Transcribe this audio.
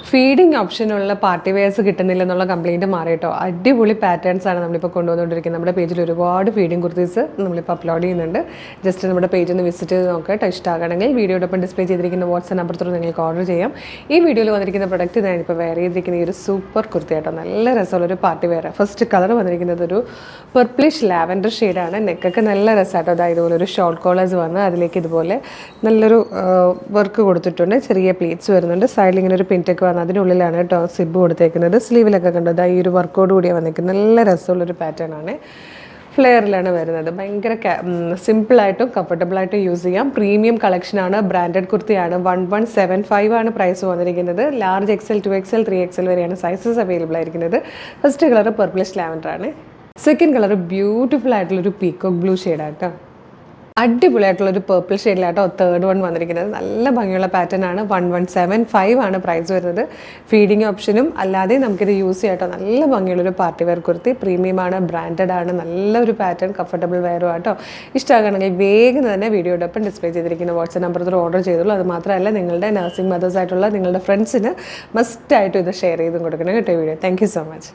Feeding ഓപ്ഷനുള്ള party wears കിട്ടുന്നില്ലെന്നുള്ള complaint മാറിയിട്ടോ. അടിപൊളി പാറ്റേൺസ് ആണ് നമ്മളിപ്പോൾ കൊണ്ടുവന്നുകൊണ്ടിരിക്കുന്നത്. നമ്മുടെ പേജിൽ ഒരുപാട് ഫീഡിങ് കുർത്തീസ് നമ്മളിപ്പോൾ അപ്ലോഡ് ചെയ്യുന്നുണ്ട്. ജസ്റ്റ് നമ്മുടെ പേജ് ഒന്ന് വിസിറ്റ് ചെയ്ത് നോക്കുക. ഇഷ്ടമാകണമെങ്കിൽ വീഡിയോടൊപ്പം ഡിസ്പ്ലേ ചെയ്തിരിക്കുന്ന വാട്സ്ആപ്പ് നമ്പർ ത്രൂ നിങ്ങൾക്ക് ഓർഡർ ചെയ്യാം. ഈ വീഡിയോയിൽ വന്നിരിക്കുന്ന പ്രൊഡക്റ്റ് ഞാനിപ്പോൾ വെയർ ചെയ്തിരിക്കുന്ന ഈ ഒരു സൂപ്പർ കുർത്തി ആട്ടോ. നല്ല രസമുള്ളൊരു പാർട്ടി വെയർ. ഫസ്റ്റ് കളർ വന്നിരിക്കുന്നത് ഒരു പർപ്പിളിഷ് ലാവൻഡർ ഷെയ്ഡാണ്. നെക്കൊക്കെ നല്ല രസമാട്ടോ. അതായത് ഇതുപോലെ ഒരു ഷോർട്ട് കോളേഴ്സ് വന്ന് അതിലേക്ക് ഇതുപോലെ നല്ലൊരു വർക്ക് കൊടുത്തിട്ടുണ്ട്. ചെറിയ പ്ലീറ്റ്സ് വരുന്നുണ്ട്. സൈഡിൽ ഇങ്ങനെ ഒരു പിൻടെക്ക് വന്ന് അതിനുള്ളിലാണ് കേട്ടോ സിബ് കൊടുത്തേക്കുന്നത്. സ്ലീവിലൊക്കെ കണ്ടത് ഈ ഒരു വർക്കോട് കൂടിയാണ് വന്നിരിക്കുന്നത്. നല്ല രസമുള്ളൊരു പാറ്റേൺ ആണ്. ഫ്ലെയറിലാണ് വരുന്നത്. ഭയങ്കര സിമ്പിളായിട്ടും കംഫർട്ടബിളായിട്ടും യൂസ് ചെയ്യാം. പ്രീമിയം കളക്ഷനാണ്. ബ്രാൻഡഡ് കുർത്തിയാണ്. 1175 ആണ് പ്രൈസ് വന്നിരിക്കുന്നത്. ലാർജ് XL 2XL 3XL വരെയാണ് സൈസസ് അവൈലബിൾ ആയിരിക്കുന്നത്. ഫസ്റ്റ് കളർ പർപ്പിളിഷ് ലാവൻഡർ ആണ്. സെക്കൻഡ് കളർ ബ്യൂട്ടിഫുൾ ആയിട്ടുള്ളൊരു പീക്കോക്ക് ബ്ലൂ ഷെയ്ഡാണ് കേട്ടോ. അടിപൊളിയായിട്ടുള്ളൊരു പേർപ്പിൾ ഷെയ്ഡിലാട്ടോ തേർഡ് വൺ വന്നിരിക്കുന്നത്. നല്ല ഭംഗിയുള്ള പാറ്റേൺ ആണ്. 1175 ആണ് പ്രൈസ് വരുന്നത്. ഫീഡിങ് ഓപ്ഷനും അല്ലാതെ നമുക്കിത് യൂസ് ചെയ്യാട്ടോ. നല്ല ഭംഗിയുള്ളൊരു പാർട്ടി വെയർ കുർത്തി. പ്രീമിയമാണ്, ബ്രാൻഡഡ് ആണ്, നല്ലൊരു പാറ്റേൺ, കംഫർട്ടബിൾ വെയറും ആട്ടോ. ഇഷ്ടമാകണമെങ്കിൽ വേഗം തന്നെ വീഡിയോടൊപ്പം ഡിസ്പ്ലേ ചെയ്തിരിക്കുന്ന വാട്സ്ആപ്പ് നമ്പർ ഓർഡർ ചെയ്തോളൂ. അത് മാത്രമല്ല നിങ്ങളുടെ നഴ്സിംഗ് മദേഴ്സ് ആയിട്ടുള്ള നിങ്ങളുടെ ഫ്രണ്ട്സിന് മസ്റ്റായിട്ടും ഇത് ഷെയർ ചെയ്തും കൊടുക്കണം കേട്ടോ video. Thank you so much.